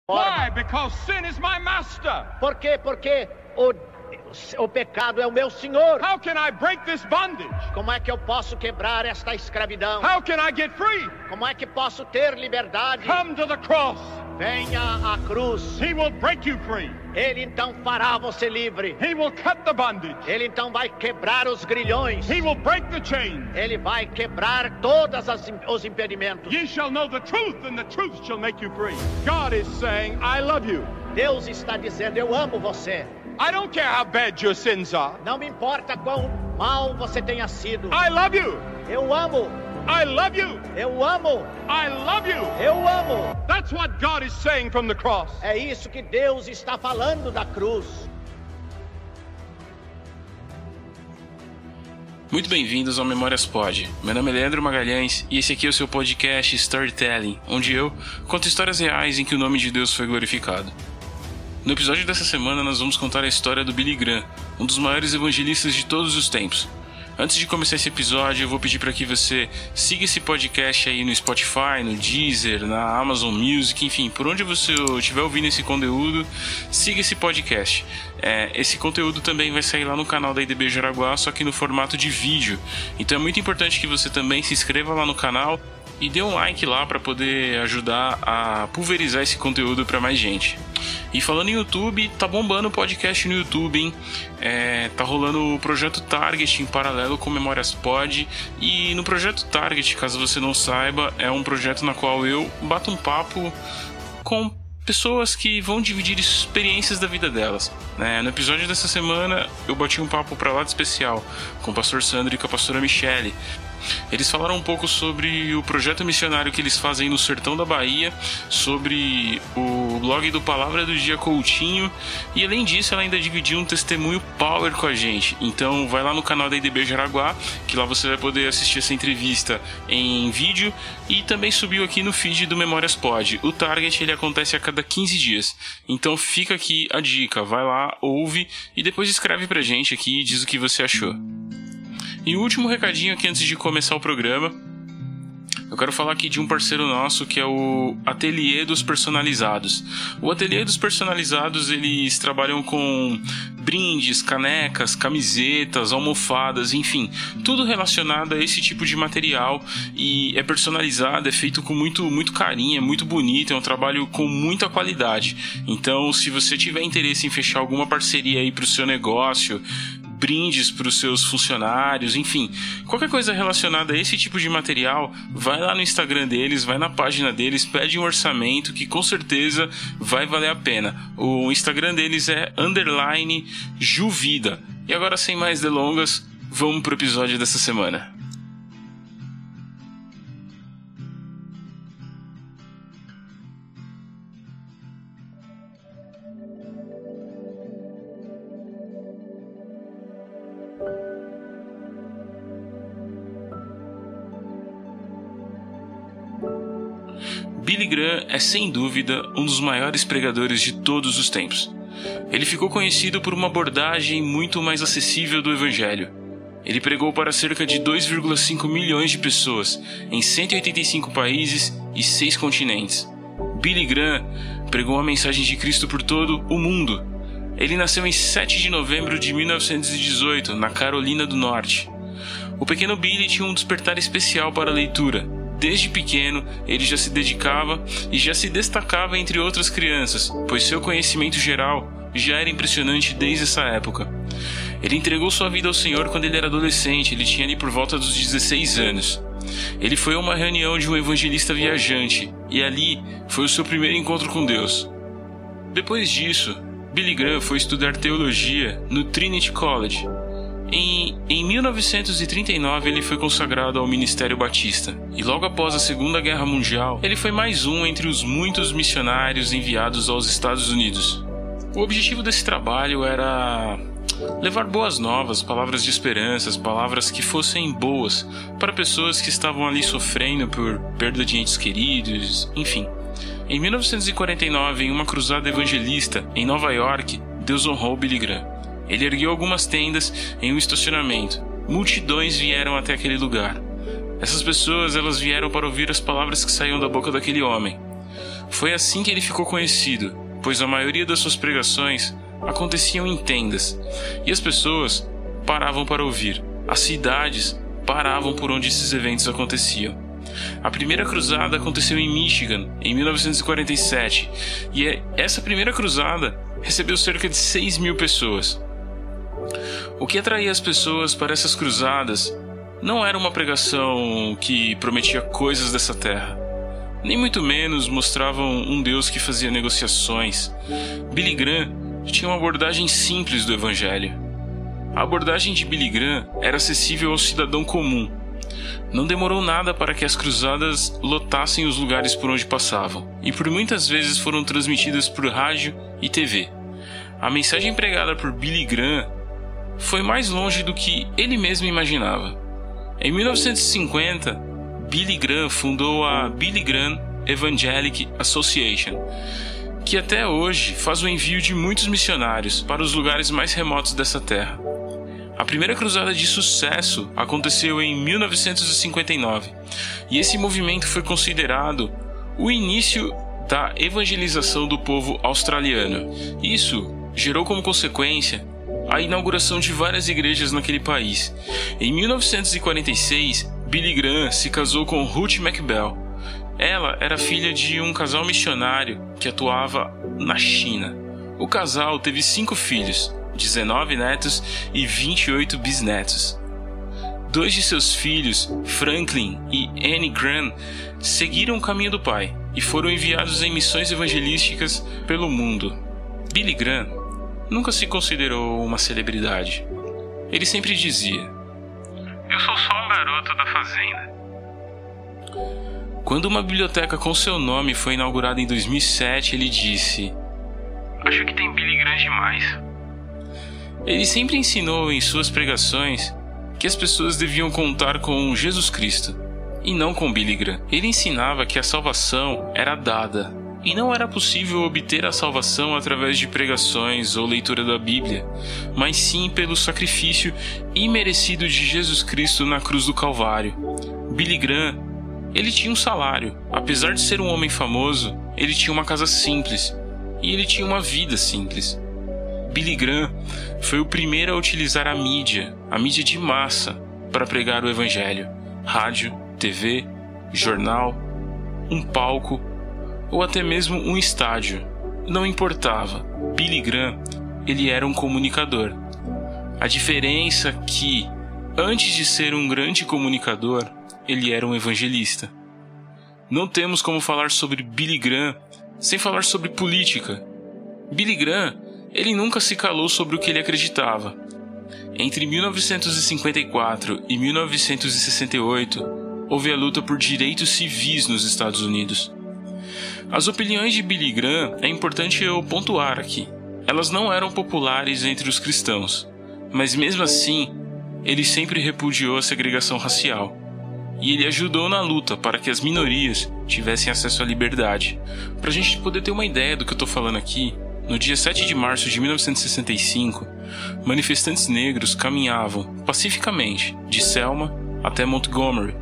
Why? Because sin is my master. Por quê? Porque o pecado é o meu senhor. How can I break this bondage? Como é que eu posso quebrar esta escravidão? How can I get free? Como é que posso ter liberdade? Come to the cross. Venha à cruz. He will break you free. Ele então fará você livre. He will cut the bondage. Ele então vai quebrar os grilhões. He will break the chains. Ele vai quebrar todos os impedimentos. Ye shall know the truth, and the truth shall make you free. God is saying, I love you. Deus está dizendo, eu amo você. I don't care how bad your sins are. Não me importa quão mal você tenha sido. I love you. Eu amo. I love you. Eu amo. I love you. Eu amo. That's what God is saying from the cross. É isso que Deus está falando da cruz. Muito bem-vindos ao Memórias Pod. Meu nome é Leandro Magalhães e esse aqui é o seu podcast Storytelling, onde eu conto histórias reais em que o nome de Deus foi glorificado. No episódio dessa semana nós vamos contar a história do Billy Graham, um dos maiores evangelistas de todos os tempos. Antes de começar esse episódio, eu vou pedir para que você siga esse podcast aí no Spotify, no Deezer, na Amazon Music, enfim, por onde você estiver ouvindo esse conteúdo, siga esse podcast. Esse conteúdo também vai sair lá no canal da IDB Jaraguá, só que no formato de vídeo. Então é muito importante que você também se inscreva lá no canal e dê um like lá para poder ajudar a pulverizar esse conteúdo para mais gente. E falando em YouTube, tá bombando o podcast no YouTube, hein? Tá rolando o projeto Target em paralelo com Memórias Pod. E no projeto Target, caso você não saiba, é um projeto na qual eu bato um papo com pessoas que vão dividir experiências da vida delas. No episódio dessa semana, eu bati um papo pra lá de especial com o pastor Sandro e com a pastora Michele. Eles falaram um pouco sobre o projeto missionário que eles fazem no sertão da Bahia, sobre o blog do Palavra do Dia Coutinho, e além disso ela ainda dividiu um testemunho power com a gente. Então vai lá no canal da IDB Jaraguá, que lá você vai poder assistir essa entrevista em vídeo, e também subiu aqui no feed do Memórias Pod. O Target ele acontece a cada 15 dias, então fica aqui a dica, vai lá, ouve e depois escreve pra gente aqui e diz o que você achou. E o último recadinho aqui antes de começar o programa, eu quero falar aqui de um parceiro nosso que é o Ateliê dos Personalizados. O Ateliê dos Personalizados, eles trabalham com brindes, canecas, camisetas, almofadas, enfim, tudo relacionado a esse tipo de material, e é personalizado, é feito com muito carinho, é muito bonito, é um trabalho com muita qualidade. Então, se você tiver interesse em fechar alguma parceria aí para o seu negócio, brindes para os seus funcionários, enfim, qualquer coisa relacionada a esse tipo de material, vai lá no Instagram deles, vai na página deles, pede um orçamento que com certeza vai valer a pena. O Instagram deles é _Juvida. E agora, sem mais delongas, vamos pro episódio dessa semana. Billy Graham é sem dúvida um dos maiores pregadores de todos os tempos. Ele ficou conhecido por uma abordagem muito mais acessível do Evangelho. Ele pregou para cerca de 2,5 milhões de pessoas em 185 países e 6 continentes. Billy Graham pregou a mensagem de Cristo por todo o mundo. Ele nasceu em 7 de novembro de 1918, na Carolina do Norte. O pequeno Billy tinha um despertar especial para a leitura. Desde pequeno, ele já se dedicava e já se destacava entre outras crianças, pois seu conhecimento geral já era impressionante desde essa época. Ele entregou sua vida ao Senhor quando ele era adolescente, ele tinha ali por volta dos 16 anos. Ele foi a uma reunião de um evangelista viajante, e ali foi o seu primeiro encontro com Deus. Depois disso, Billy Graham foi estudar teologia no Trinity College. Em 1939 ele foi consagrado ao Ministério Batista, e logo após a Segunda Guerra Mundial ele foi mais um entre os muitos missionários enviados aos Estados Unidos. O objetivo desse trabalho era levar boas novas, palavras de esperança, palavras que fossem boas para pessoas que estavam ali sofrendo por perda de entes queridos, enfim. Em 1949, em uma cruzada evangelista em Nova York, Deus honrou Billy Graham. Ele ergueu algumas tendas em um estacionamento. Multidões vieram até aquele lugar. Essas pessoas, elas vieram para ouvir as palavras que saíam da boca daquele homem. Foi assim que ele ficou conhecido, pois a maioria das suas pregações aconteciam em tendas, e as pessoas paravam para ouvir. As cidades paravam por onde esses eventos aconteciam. A primeira cruzada aconteceu em Michigan, em 1947, e essa primeira cruzada recebeu cerca de 6.000 pessoas. O que atraía as pessoas para essas cruzadas não era uma pregação que prometia coisas dessa terra, nem muito menos mostravam um Deus que fazia negociações. Billy Graham tinha uma abordagem simples do Evangelho. A abordagem de Billy Graham era acessível ao cidadão comum. Não demorou nada para que as cruzadas lotassem os lugares por onde passavam, e por muitas vezes foram transmitidas por rádio e TV. A mensagem pregada por Billy Graham foi mais longe do que ele mesmo imaginava. Em 1950, Billy Graham fundou a Billy Graham Evangelic Association, que até hoje faz o envio de muitos missionários para os lugares mais remotos dessa terra. A primeira cruzada de sucesso aconteceu em 1959, e esse movimento foi considerado o início da evangelização do povo australiano. Isso gerou como consequência a inauguração de várias igrejas naquele país. Em 1946, Billy Graham se casou com Ruth McBell. Ela era filha de um casal missionário que atuava na China. O casal teve 5 filhos, 19 netos e 28 bisnetos. 2 de seus filhos, Franklin e Annie Graham, seguiram o caminho do pai e foram enviados em missões evangelísticas pelo mundo. Billy Graham nunca se considerou uma celebridade. Ele sempre dizia: "Eu sou só um garoto da fazenda." Quando uma biblioteca com seu nome foi inaugurada em 2007, ele disse: "Acho que tem Billy Graham demais." Ele sempre ensinou em suas pregações que as pessoas deviam contar com Jesus Cristo e não com Billy Graham. Ele ensinava que a salvação era dada e não era possível obter a salvação através de pregações ou leitura da Bíblia, mas sim pelo sacrifício imerecido de Jesus Cristo na cruz do Calvário. Billy Graham, ele tinha um salário. Apesar de ser um homem famoso, ele tinha uma casa simples e ele tinha uma vida simples. Billy Graham foi o primeiro a utilizar a mídia de massa, para pregar o Evangelho. Rádio, TV, jornal, um palco ou até mesmo um estádio. Não importava. Billy Graham, ele era um comunicador. A diferença é que, antes de ser um grande comunicador, ele era um evangelista. Não temos como falar sobre Billy Graham sem falar sobre política. Billy Graham, ele nunca se calou sobre o que ele acreditava. Entre 1954 e 1968, houve a luta por direitos civis nos Estados Unidos. As opiniões de Billy Graham é importante eu pontuar aqui. Elas não eram populares entre os cristãos, mas mesmo assim, ele sempre repudiou a segregação racial. E ele ajudou na luta para que as minorias tivessem acesso à liberdade. Para a gente poder ter uma ideia do que eu estou falando aqui, no dia 7 de março de 1965, manifestantes negros caminhavam pacificamente de Selma até Montgomery.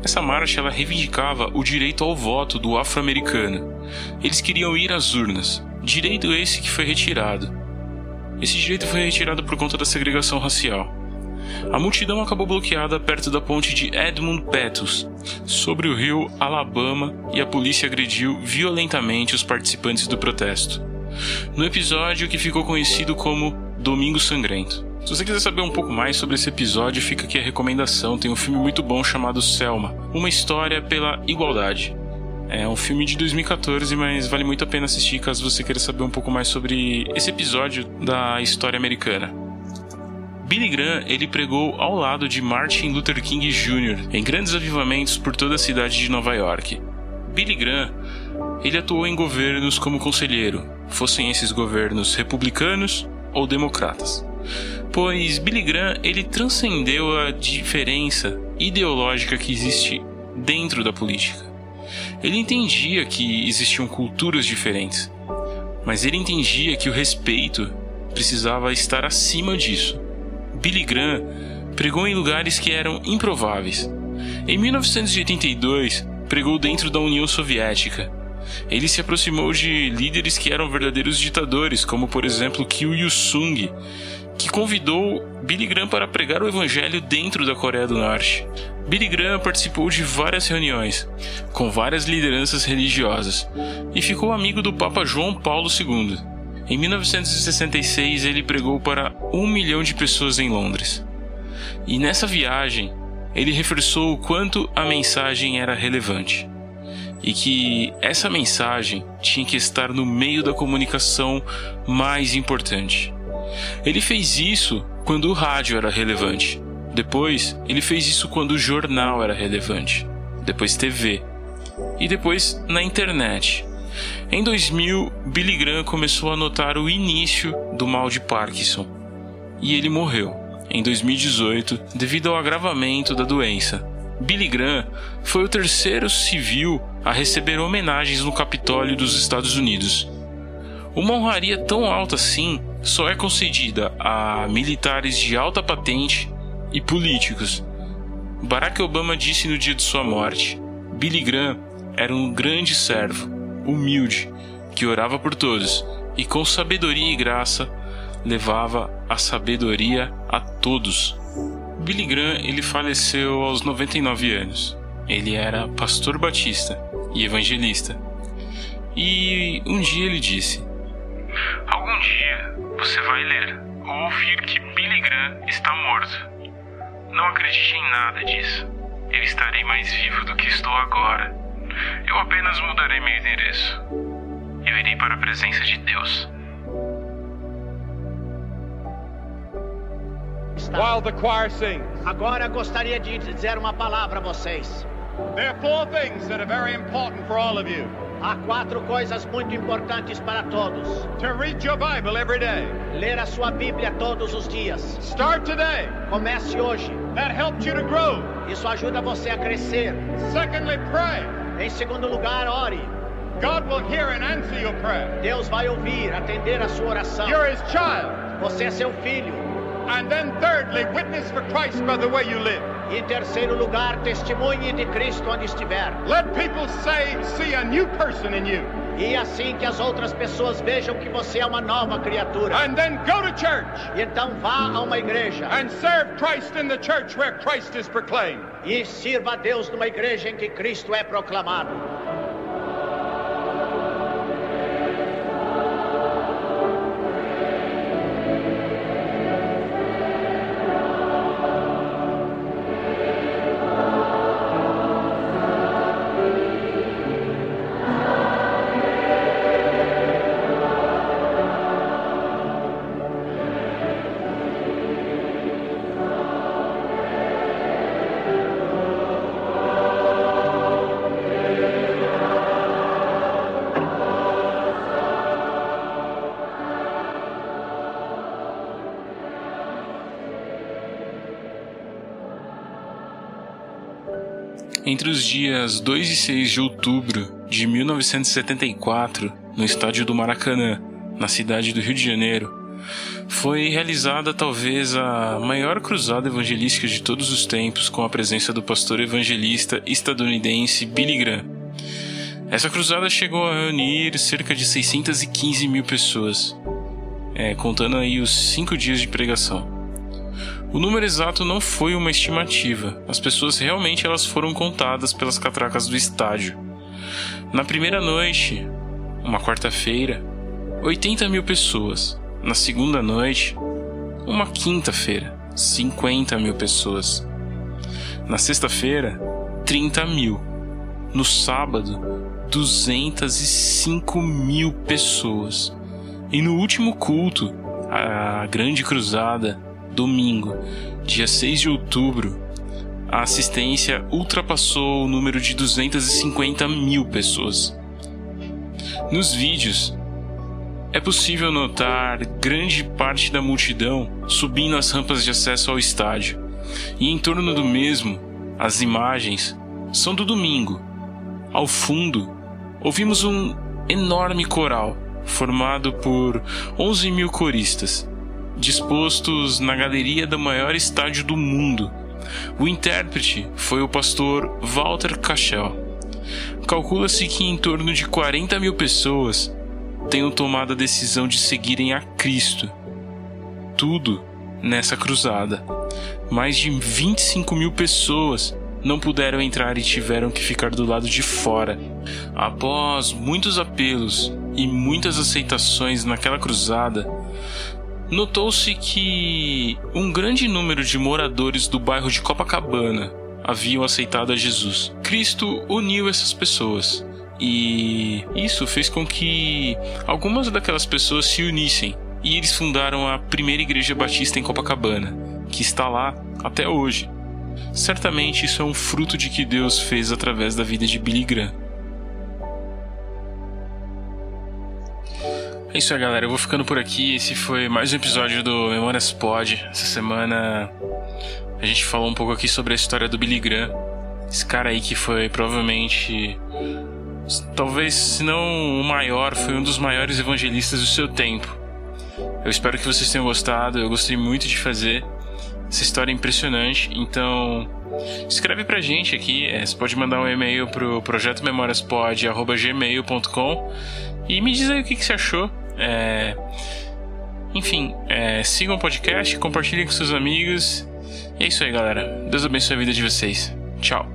Essa marcha ela reivindicava o direito ao voto do afro-americano. Eles queriam ir às urnas, direito esse que foi retirado. Esse direito foi retirado por conta da segregação racial. A multidão acabou bloqueada perto da ponte de Edmund Pettus, sobre o rio Alabama, e a polícia agrediu violentamente os participantes do protesto. No episódio que ficou conhecido como Domingo Sangrento. Se você quiser saber um pouco mais sobre esse episódio, fica aqui a recomendação. Tem um filme muito bom chamado Selma, uma história pela igualdade. É um filme de 2014, mas vale muito a pena assistir caso você queira saber um pouco mais sobre esse episódio da história americana. Billy Graham, ele pregou ao lado de Martin Luther King Jr. em grandes avivamentos por toda a cidade de Nova York. Billy Graham, ele atuou em governos como conselheiro, fossem esses governos republicanos ou democratas. Pois Billy Graham, ele transcendeu a diferença ideológica que existe dentro da política. Ele entendia que existiam culturas diferentes, mas ele entendia que o respeito precisava estar acima disso. Billy Graham pregou em lugares que eram improváveis. Em 1982, pregou dentro da União Soviética. ele se aproximou de líderes que eram verdadeiros ditadores, como por exemplo Kim Il-sung, que convidou Billy Graham para pregar o evangelho dentro da Coreia do Norte. Billy Graham participou de várias reuniões com várias lideranças religiosas e ficou amigo do Papa João Paulo II. Em 1966 ele pregou para 1 milhão de pessoas em Londres. E nessa viagem ele reforçou o quanto a mensagem era relevante e que essa mensagem tinha que estar no meio da comunicação mais importante. Ele fez isso quando o rádio era relevante. Depois, ele fez isso quando o jornal era relevante. Depois TV. E depois na internet. Em 2000, Billy Graham começou a notar o início do mal de Parkinson. E ele morreu em 2018 devido ao agravamento da doença. Billy Graham foi o terceiro civil a receber homenagens no Capitólio dos Estados Unidos. Uma honraria tão alta assim só é concedida a militares de alta patente e políticos. Barack Obama disse no dia de sua morte: Billy Graham era um grande servo, humilde, que orava por todos e com sabedoria e graça levava a sabedoria a todos. Billy Graham ele faleceu aos 99 anos. Ele era pastor batista e evangelista. E um dia ele disse: algum dia você vai ler ou ouvir que Billy Graham está morto. Não acredite em nada disso. Eu estarei mais vivo do que estou agora. Eu apenas mudarei meu endereço. Eu irei para a presença de Deus. While the choir sings, Agora gostaria de dizer uma palavra a vocês. there are 4 things that are very important for all of you. Há 4 coisas muito importantes para todos. To read your Bible every day. Ler a sua Bíblia todos os dias. Start today. Comece hoje. That helps you to grow. Isso ajuda você a crescer. Secondly, pray. Em segundo lugar, ore. God will hear and answer your prayer. Deus vai ouvir, atender a sua oração. You're His child. Você é seu filho. And then thirdly, witness for Christ by the way you live. E em terceiro lugar, testemunhe de Cristo onde estiver. Let people see a new person in you. E assim que as outras pessoas vejam que você é uma nova criatura. And then go to church. E então vá a uma igreja. And serve Christ in the church where Christ is proclaimed. E sirva a Deus numa igreja em que Cristo é proclamado. Entre os dias 2 e 6 de outubro de 1974, no estádio do Maracanã, na cidade do Rio de Janeiro, foi realizada talvez a maior cruzada evangelística de todos os tempos, com a presença do pastor evangelista estadunidense Billy Graham. Essa cruzada chegou a reunir cerca de 615 mil pessoas, contando aí os 5 dias de pregação. O número exato não foi uma estimativa. As pessoas realmente elas foram contadas pelas catracas do estádio. Na primeira noite, uma quarta-feira, 80 mil pessoas. Na segunda noite, uma quinta-feira, 50 mil pessoas. Na sexta-feira, 30 mil. No sábado, 205 mil pessoas. E no último culto, a grande cruzada, domingo, dia 6 de outubro, a assistência ultrapassou o número de 250 mil pessoas. Nos vídeos, é possível notar grande parte da multidão subindo as rampas de acesso ao estádio, e em torno do mesmo, as imagens são do domingo. Ao fundo, ouvimos um enorme coral formado por 11 mil coristas, dispostos na galeria do maior estádio do mundo. O intérprete foi o pastor Walter Cashel. calcula-se que em torno de 40 mil pessoas tenham tomado a decisão de seguirem a Cristo. Tudo nessa cruzada. Mais de 25 mil pessoas não puderam entrar e tiveram que ficar do lado de fora. Após muitos apelos e muitas aceitações naquela cruzada, notou-se que um grande número de moradores do bairro de Copacabana haviam aceitado a Jesus. Cristo uniu essas pessoas e isso fez com que algumas daquelas pessoas se unissem e eles fundaram a primeira igreja batista em Copacabana, que está lá até hoje. Certamente isso é um fruto de que Deus fez através da vida de Billy Graham. É isso aí, galera, eu vou ficando por aqui. Esse foi mais um episódio do Memórias Pod. Essa semana a gente falou um pouco aqui sobre a história do Billy Graham, esse cara aí que foi provavelmente, talvez se não o maior, foi um dos maiores evangelistas do seu tempo. Eu espero que vocês tenham gostado, eu gostei muito de fazer. Essa história é impressionante, então escreve pra gente aqui, você pode mandar um e-mail pro projetomemoriaspod@gmail.com e me diz aí o que você achou. Enfim, sigam o podcast, compartilhem com seus amigos. E é isso aí, galera. Deus abençoe a vida de vocês. Tchau.